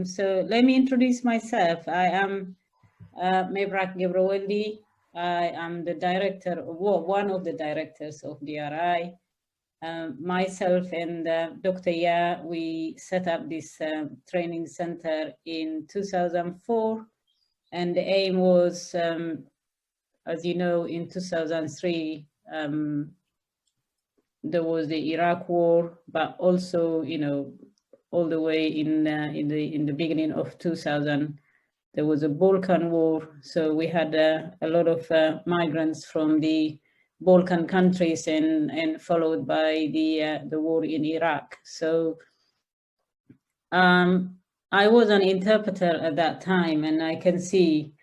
So let me introduce myself. I am Mebrak. I am the director, one of the directors of DRI. Myself and Dr. Ya, we set up this training center in 2004, and the aim was, as you know, in 2003, there was the Iraq War, but also, you know, all the way in the beginning of 2000, there was a Balkan War. So we had a lot of migrants from the Balkan countries, and followed by the war in Iraq. So I was an interpreter at that time, and I can see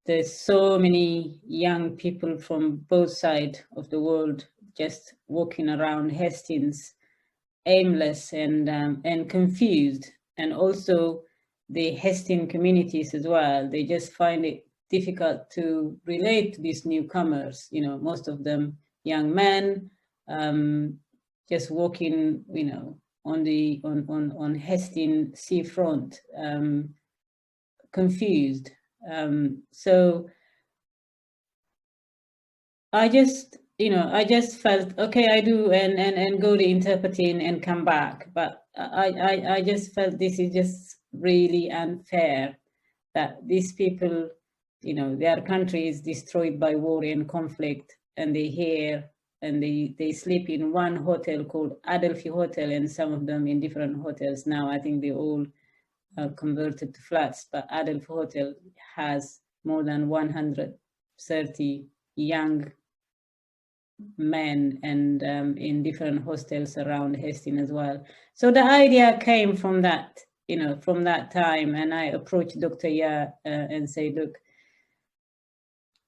there's so many young people from both sides of the world just walking around Hastings, aimless and confused, and also the Hastings communities as well. They just find it difficult to relate to these newcomers. You know, most of them young men, just walking, you know, on Hastings seafront, confused. So I just, you know, I just felt, okay, I do and go to interpreting and come back. But I just felt this is just really unfair that these people, you know, their country is destroyed by war and conflict, and they here and they sleep in one hotel called Adelphi Hotel, and some of them in different hotels now. I think they all converted to flats, but Adelphi Hotel has more than 130 young men, and in different hostels around Hastings as well. So the idea came from that, you know, from that time, and I approached Dr. Ya and say, look,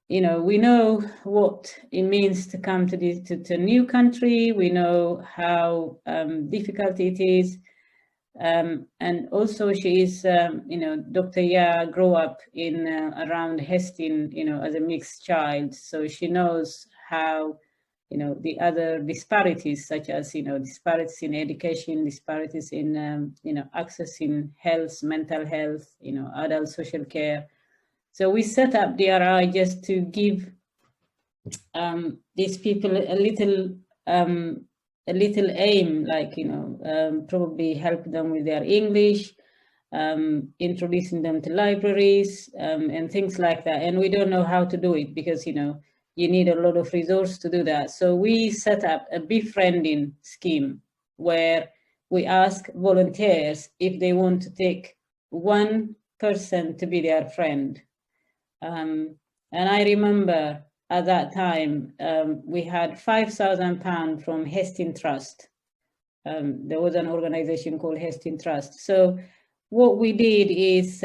you know, we know what it means to come to this to a new country. We know how difficult it is. And also she is, you know, Dr. Ya grew up in around Hastings, you know, as a mixed child. So she knows how, you know, the other disparities, such as, you know, disparities in education, disparities in, you know, accessing health, mental health, you know, adult social care. So we set up DRI just to give these people a little aim, like, you know, probably help them with their English, introducing them to libraries and things like that. And we don't know how to do it because, you know, you need a lot of resource to do that. So we set up a befriending scheme where we ask volunteers if they want to take one person to be their friend. And I remember at that time, we had £5,000 from Hastings Trust. There was an organization called Hastings Trust. So what we did is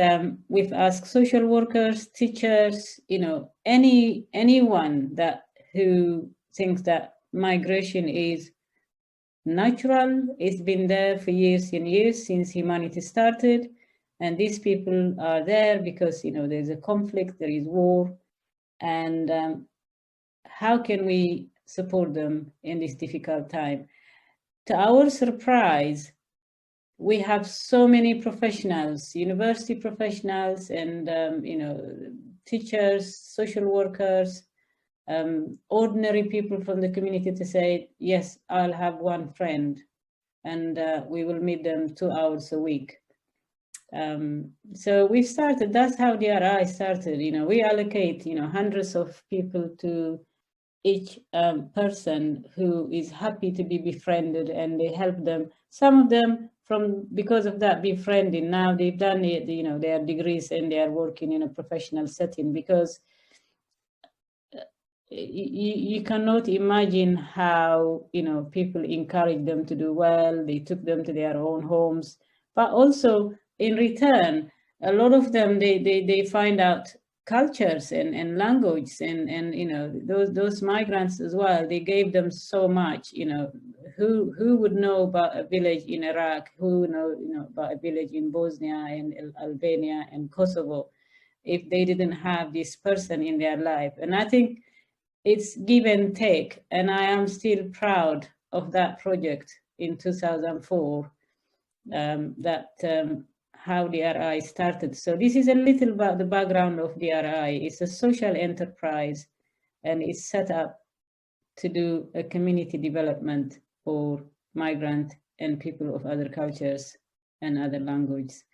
we've asked social workers, teachers, you know, anyone who thinks that migration is natural. It's been there for years and years since humanity started. And these people are there because, you know, there's a conflict, there is war. And how can we support them in this difficult time? To our surprise, we have so many professionals, university professionals, and you know, teachers, social workers, ordinary people from the community to say, yes, I'll have one friend, and we will meet them 2 hours a week. So we started, that's how DRI started. You know, we allocate, you know, hundreds of people to each person who is happy to be befriended, and they help them. Some of them, because of that befriending, now they've done it, you know, their degrees and they are working in a professional setting, because you cannot imagine how, you know, people encourage them to do well. They took them to their own homes, but also in return, a lot of them, they find out cultures and language, and you know, those migrants as well, they gave them so much. You know, who would know about a village in Iraq, who know about a village in Bosnia and Albania and Kosovo, if they didn't have this person in their life. And I think it's give and take, and I am still proud of that project in 2004, that how DRI started. So this is a little about the background of DRI. It's a social enterprise, and it's set up to do a community development for migrant and people of other cultures and other languages.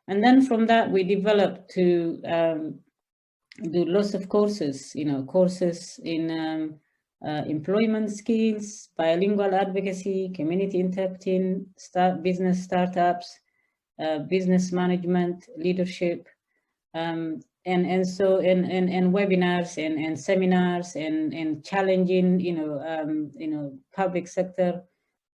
And then from that, we developed to do lots of courses, courses in employment skills, bilingual advocacy, community interpreting, business startups, business management, leadership, and webinars and seminars and challenging public sector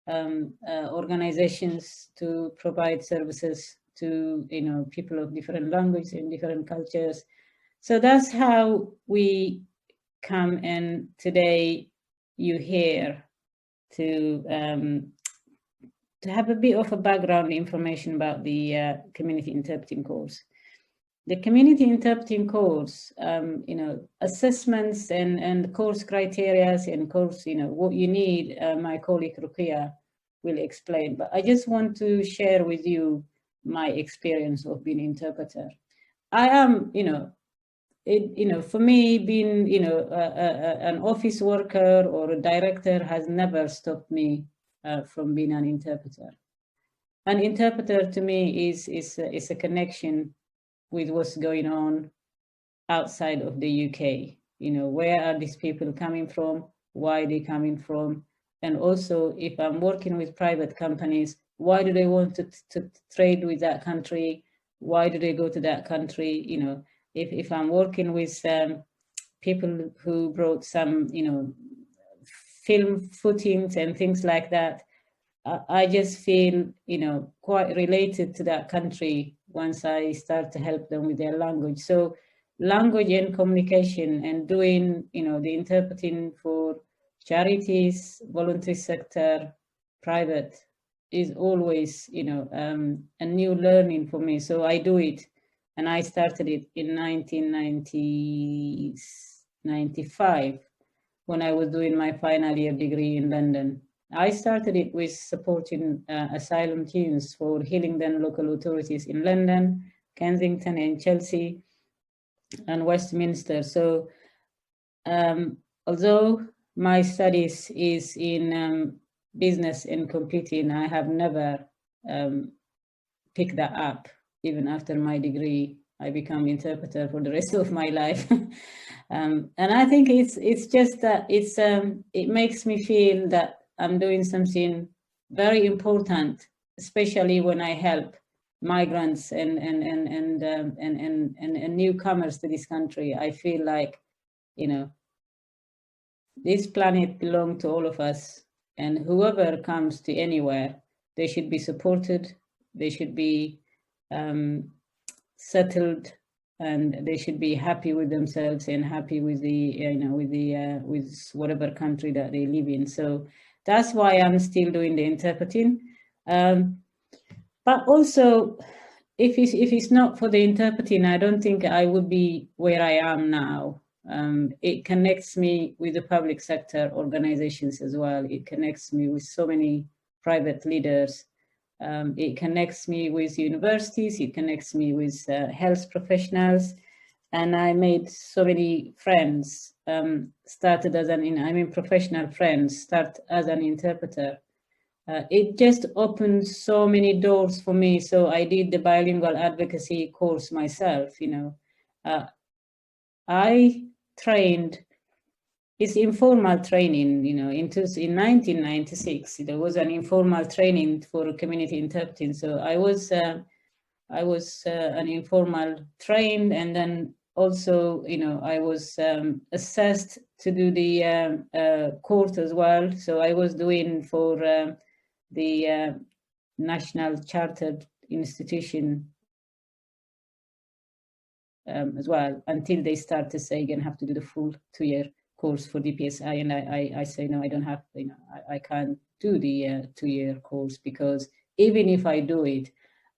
organizations to provide services to people of different languages and different cultures. So that's how we come, and today you hear to have a bit of a background information about the community interpreting course. The community interpreting course, assessments and course criteria and course, what you need, my colleague Rukia will explain. But I just want to share with you my experience of being an interpreter. I am, for me, being, an office worker or a director has never stopped me from being an interpreter. An interpreter to me is a connection with what's going on outside of the UK. Where are these people coming from? Why are they coming from? And also, if I'm working with private companies, why do they want to trade with that country? Why do they go to that country? If I'm working with people who brought some, film footings and things like that, I just feel, quite related to that country once I start to help them with their language. So language and communication and doing, the interpreting for charities, voluntary sector, private is always, a new learning for me. So I do it. And I started it in 1995 when I was doing my final year degree in London. I started it with supporting asylum teams for Hillingdon local authorities in London, Kensington and Chelsea and Westminster. So although my studies is in business and computing, I have never picked that up. Even after my degree, I become interpreter for the rest of my life. And I think it's just that it makes me feel that I'm doing something very important, especially when I help migrants and newcomers to this country. I feel like, this planet belongs to all of us, and whoever comes to anywhere, they should be supported. They should be settled, and they should be happy with themselves and happy with with whatever country that they live in. So that's why I'm still doing the interpreting. But also, if it's not for the interpreting, I don't think I would be where I am now. It connects me with the public sector organizations as well. It connects me with so many private leaders. It connects me with universities. It connects me with health professionals. And I made so many friends, started as professional friends, start as an interpreter. It just opened so many doors for me. So I did the bilingual advocacy course myself, I trained, it's informal training, in 1996, there was an informal training for community interpreting. So I was an informal trained, and then also, I was assessed to do the course as well. So I was doing for the National Chartered Institution as well, until they start to say you're going to have to do the full 2-year course for DPSI. And I say, no, I don't have, I can't do the 2-year course, because even if I do it,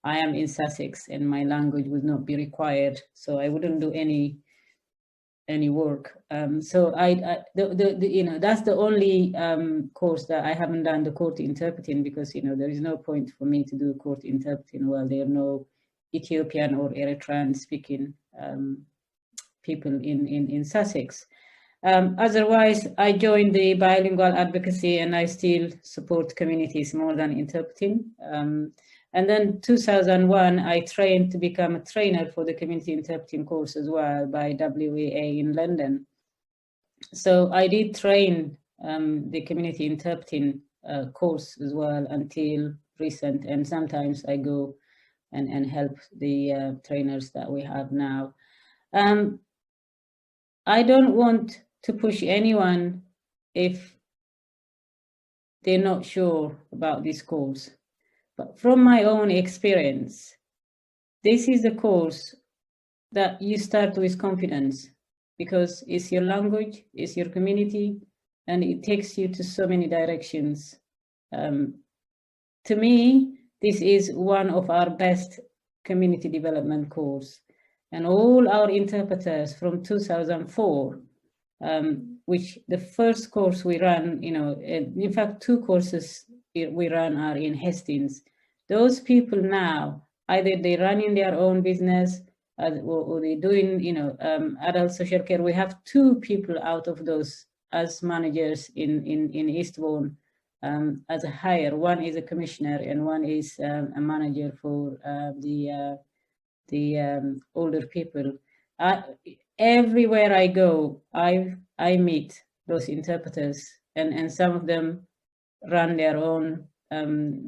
I am in Sussex and my language would not be required. So I wouldn't do any work. So that's the only course that I haven't done, the court interpreting, because, there is no point for me to do court interpreting while there are no Ethiopian or Eritrean speaking people in Sussex. Otherwise, I joined the bilingual advocacy, and I still support communities more than interpreting. And then 2001, I trained to become a trainer for the community interpreting course as well by WEA in London. So I did train the community interpreting course as well until recent, and sometimes I go and help the trainers that we have now. I don't want to push anyone if they're not sure about this course. But from my own experience, this is the course that you start with confidence, because it's your language, it's your community, and it takes you to so many directions. To me, this is one of our best community development course. And all our interpreters from 2004, which the first course we ran, in fact, 2 courses we run are in Hastings. Those people now, either they're running their own business or they're doing, adult social care. We have 2 people out of those as managers in Eastbourne as a hire. One is a commissioner and one is a manager for the older people. Everywhere I go, I meet those interpreters, and some of them run their own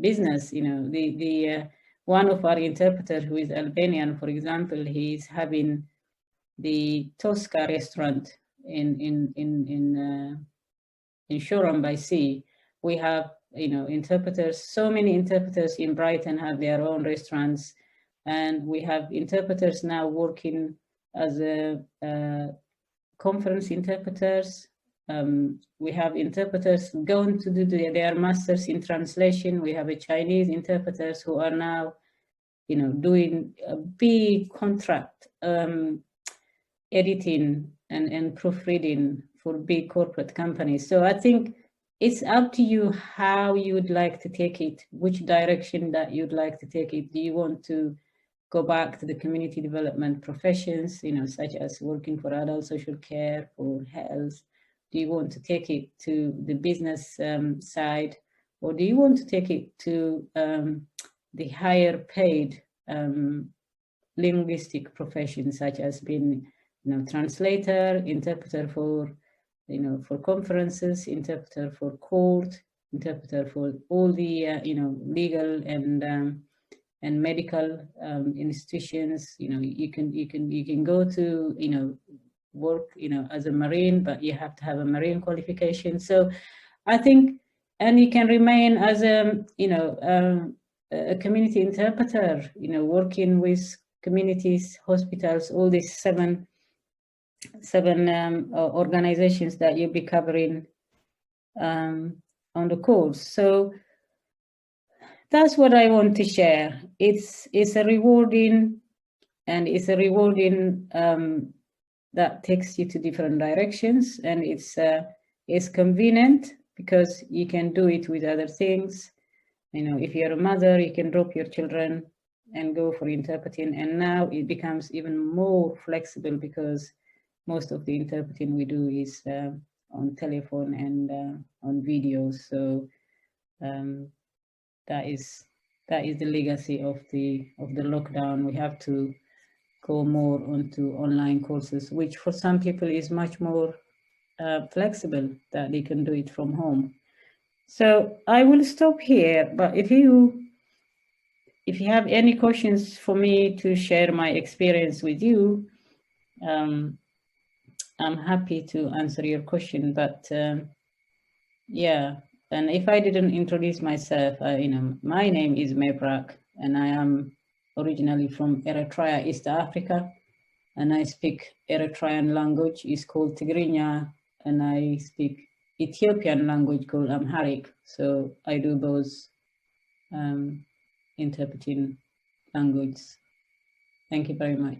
business. The one of our interpreters who is Albanian, for example, he's having the Tosca restaurant in Shoreham by Sea. We have interpreters. So many interpreters in Brighton have their own restaurants. And we have interpreters now working as a conference interpreters. We have interpreters going to do their masters in translation. We have a Chinese interpreters who are now, doing a big contract editing and proofreading for big corporate companies. So I think it's up to you how you would like to take it, which direction that you'd like to take it. Do you want to go back to the community development professions, such as working for adult social care, for health? Do you want to take it to the business side, or do you want to take it to the higher paid linguistic professions, such as being, translator, interpreter for, for conferences, interpreter for court, interpreter for all the, legal and medical institutions? You can go to work as a Marine, but you have to have a Marine qualification. So I think, and you can remain as a a community interpreter, working with communities, hospitals, all these seven organizations that you'll be covering on the course. So that's what I want to share. It's a rewarding, and it's a rewarding that takes you to different directions, and it's convenient because you can do it with other things. If you're a mother, you can drop your children and go for interpreting, and now it becomes even more flexible because most of the interpreting we do is on telephone and on video. So that is the legacy of the lockdown. We have to go more onto online courses, which for some people is much more flexible, that they can do it from home. So I will stop here, but if you have any questions for me to share my experience with you, I'm happy to answer your question. But yeah, and if I didn't introduce myself, my name is Mebrak, and I am originally from Eritrea, East Africa, and I speak Eritrean language. It's called Tigrinya, and I speak Ethiopian language called Amharic. So I do both interpreting language. Thank you very much.